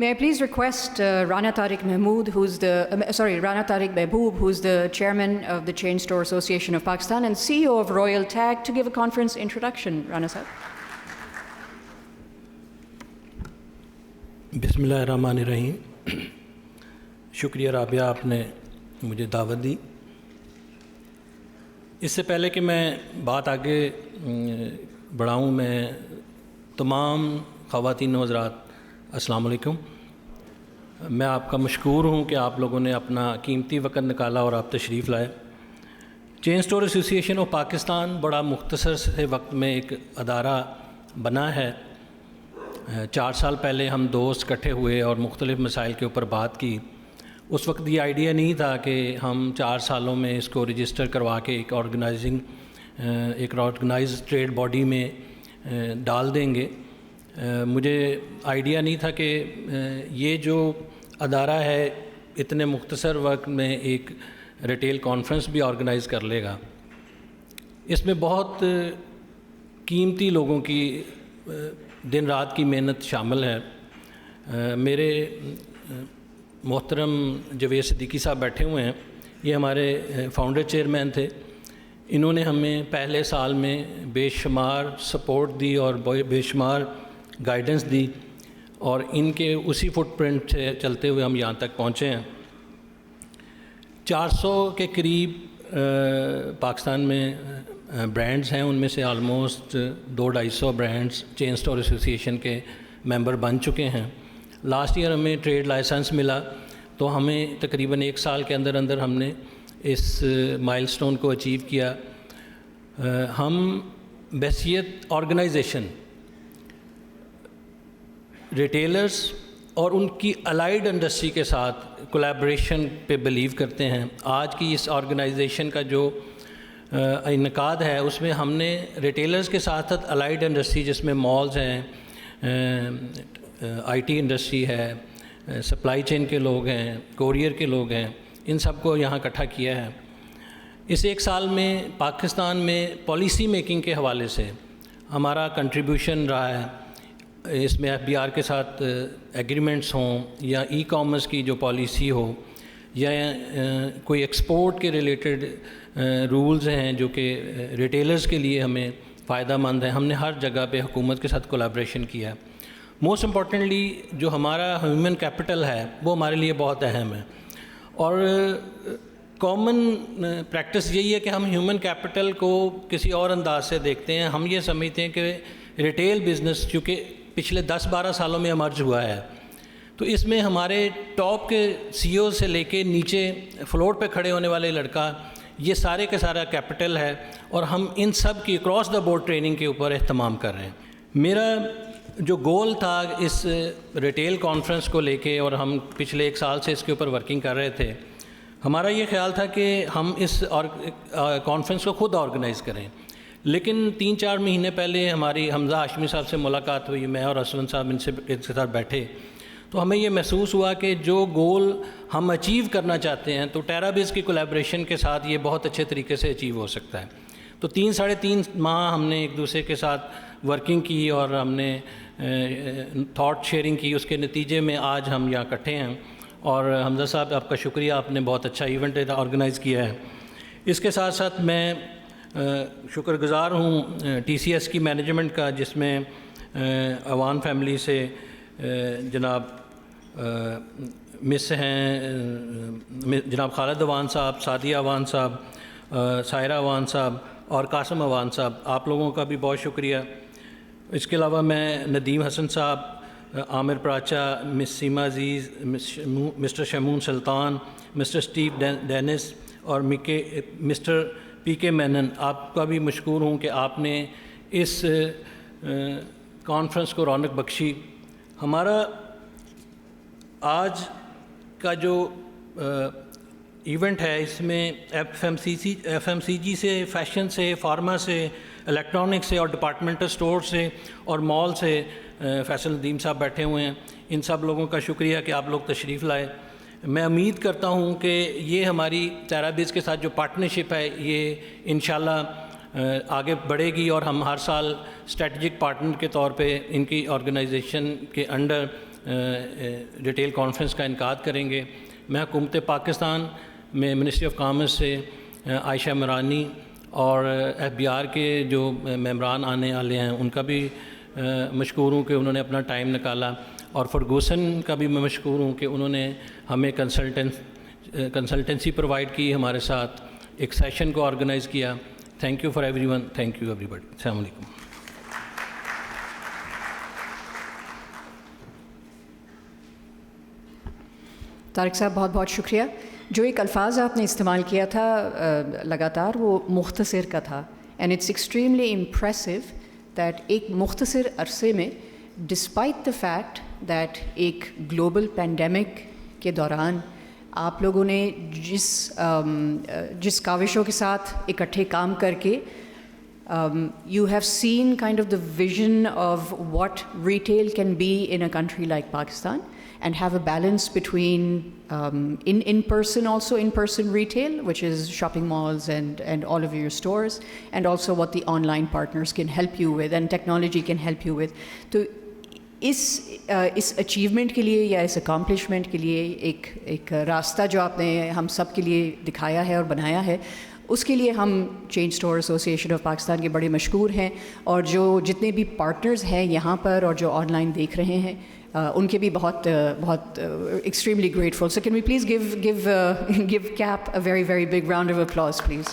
May I please request Rana Tariq Mahmood, Rana Tariq Mehboob, who's the chairman of the Chain Store Association of Pakistan and CEO of Royal Tag, to give a conference introduction. Rana Sahib. Bismillahirrahmanirrahim. شکریہ رابعہ آپ نے مجھے دعوت دی. اس سے پہلے کہ میں بات آگے بڑھاؤں، میں تمام خواتین و حضرات السلام علیکم. میں آپ کا مشکور ہوں کہ آپ لوگوں نے اپنا قیمتی وقت نکالا اور آپ تشریف لائے. چین اسٹور ایسوسی ایشن آف پاکستان بڑا مختصر سے وقت میں ایک ادارہ بنا ہے. 4 سال پہلے ہم دوست اکٹھے ہوئے اور مختلف مسائل کے اوپر بات کی. اس وقت یہ آئیڈیا نہیں تھا کہ ہم 4 سالوں میں اس کو رجسٹر کروا کے ایک آرگنائز ٹریڈ باڈی میں ڈال دیں گے. مجھے آئیڈیا نہیں تھا کہ یہ جو ادارہ ہے اتنے مختصر وقت میں ایک ریٹیل کانفرنس بھی آرگنائز کر لے گا. اس میں بہت قیمتی لوگوں کی دن رات کی محنت شامل ہے. میرے محترم جوید صدیقی صاحب بیٹھے ہوئے ہیں، یہ ہمارے فاؤنڈر چیئرمین تھے. انہوں نے ہمیں پہلے سال میں بے شمار سپورٹ دی اور بے شمار گائیڈنس دی، اور ان کے اسی فٹ پرنٹ سے چلتے ہوئے ہم یہاں تک پہنچے ہیں. 400 کے قریب پاکستان میں برانڈز ہیں، ان میں سے آلموسٹ 200-250 برانڈز چین اسٹور ایسوسی ایشن کے ممبر بن چکے ہیں. لاسٹ ایئر ہمیں ٹریڈ لائسنس ملا، تو ہمیں تقریباً 1 سال کے اندر اندر ہم نے اس مائل سٹون کو اچیو کیا. ہم بحیثیت آرگنائزیشن ریٹیلرز اور ان کی الائیڈ انڈسٹری کے ساتھ کولیبریشن پہ بلیو کرتے ہیں. آج کی اس آرگنائزیشن کا جو انعقاد ہے اس میں ہم نے ریٹیلرز کے ساتھ ساتھ الائیڈ انڈسٹری جس میں مالز ہیں، آئی ٹی انڈسٹری ہے، سپلائی چین کے لوگ ہیں، کوریئر کے لوگ ہیں، ان سب کو یہاں اکٹھا کیا ہے. اس 1 سال میں پاکستان میں پالیسی میکنگ کے حوالے سے ہمارا کنٹریبیوشن رہا ہے. اس میں FBR کے ساتھ ایگریمنٹس ہوں، یا ای کامرس کی جو پالیسی ہو، یا کوئی ایکسپورٹ کے ریلیٹڈ رولز ہیں جو کہ ریٹیلرز کے لیے ہمیں فائدہ مند ہیں، ہم نے ہر جگہ پہ حکومت کے ساتھ کولیبریشن کیا ہے. موسٹ امپورٹنٹلی جو ہمارا ہیومن کیپٹل ہے وہ ہمارے لیے بہت اہم ہے. اور کامن پریکٹس یہی ہے کہ ہم ہیومن کیپٹل کو کسی اور انداز سے دیکھتے ہیں. ہم یہ سمجھتے ہیں کہ ریٹیل بزنس چونکہ پچھلے 10-12 سالوں میں ایمرج ہوا ہے، تو اس میں ہمارے ٹاپ کے CEO سے لے کے نیچے فلور پہ کھڑے ہونے والے لڑکا، یہ سارے کا سارا کیپٹل ہے، اور ہم ان سب کی اکراس دا بورڈ ٹریننگ کے اوپر اہتمام کر رہے ہیں. میرا جو گول تھا اس ریٹیل کانفرنس کو لے کے، اور ہم پچھلے 1 سال سے اس کے اوپر ورکنگ کر رہے تھے، ہمارا یہ خیال تھا کہ ہم اس کانفرنس کو خود آرگنائز کریں. لیکن 3-4 مہینے پہلے ہماری حمزہ ہاشمی صاحب سے ملاقات ہوئی، میں اور اسلم صاحب ان کے ساتھ بیٹھے، تو ہمیں یہ محسوس ہوا کہ جو گول ہم اچیو کرنا چاہتے ہیں تو ٹیرابیز کی کولیبریشن کے ساتھ یہ بہت اچھے طریقے سے اچیو ہو سکتا ہے. تو 3-3.5 ماہ ہم نے ایک دوسرے کے ساتھ ورکنگ کی اور ہم نے تھاٹ شیئرنگ کی. اس کے نتیجے میں آج ہم یہاں اکٹھے ہیں. اور حمزہ صاحب آپ کا شکریہ، آپ نے بہت اچھا ایونٹ آرگنائز کیا ہے. اس کے ساتھ ساتھ میں شکر گزار ہوں TCS کی مینجمنٹ کا، جس میں عوان فیملی سے جناب مس ہیں جناب خالد عوان صاحب، سعدیہ عوان صاحب، سائرہ عوان صاحب اور قاسم عوان صاحب، آپ لوگوں کا بھی بہت شکریہ. اس کے علاوہ میں ندیم حسن صاحب، عامر پراچا، مس سیما عزیز، مسٹر شمون سلطان، مسٹر اسٹیو ڈینس اور مسٹر PK مینن، آپ کا بھی مشکور ہوں کہ آپ نے اس کانفرنس کو رونق بخشی. ہمارا آج کا جو ایونٹ ہے اس میں FMCG سے، فیشن سے، فارما سے، الیکٹرانک سے اور ڈپارٹمنٹل اسٹور سے اور مال سے فیصل ندیم صاحب بیٹھے ہوئے ہیں. ان سب لوگوں کا شکریہ کہ آپ لوگ تشریف لائے. میں امید کرتا ہوں کہ یہ ہماری ٹیرابیز کے ساتھ جو پارٹنرشپ ہے یہ انشاءاللہ آگے بڑھے گی، اور ہم ہر سال اسٹریٹجک پارٹنر کے طور پہ ان کی آرگنائزیشن کے انڈر ریٹیل کانفرنس کا انعقاد کریں گے. میں حکومت پاکستان میں منسٹری آف کامرس سے عائشہ مرانی اور ایف بی آر کے جو ممبران آنے والے ہیں ان کا بھی مشکور ہوں کہ انہوں نے اپنا ٹائم نکالا, اور فرگوسن کا بھی میں مشکور ہوں کہ انہوں نے ہمیں کنسلٹنسی پرووائڈ کی, ہمارے ساتھ ایک سیشن کو آرگنائز کیا. Thank you for everyone, thank you everybody. السلام علیکم. طارق صاحب بہت بہت شکریہ. جو ایک الفاظ آپ نے استعمال کیا تھا لگاتار, وہ مختصر کا تھا, and it's extremely impressive that ایک مختصر عرصے میں ڈسپائٹ دا فیکٹ دیٹ ایک گلوبل پینڈیمک کے دوران آپ لوگوں نے جس کاوشوں کے ساتھ اکٹھے کام کر کے you have seen kind of the vision of what retail can be in a country like Pakistan, and have a balance between in-person, also in-person retail, which is shopping malls and all of your stores, and also what the online partners can help you with and technology can help you with. تو اس achievement کے لیے یا اس accomplishment کے لیے ایک راستہ جو آپ نے ہم سب کے لیے دکھایا ہے اور بنایا ہے, اس کے لیے ہم چین اسٹور ایسوسیشن آف پاکستان کے بڑے مشکور ہیں, اور جو جتنے بھی پارٹنرز ہیں یہاں پر اور جو آن لائن دیکھ رہے ہیں ان کے بھی بہت extremely grateful. So can we please give CAP a very very big round of applause please.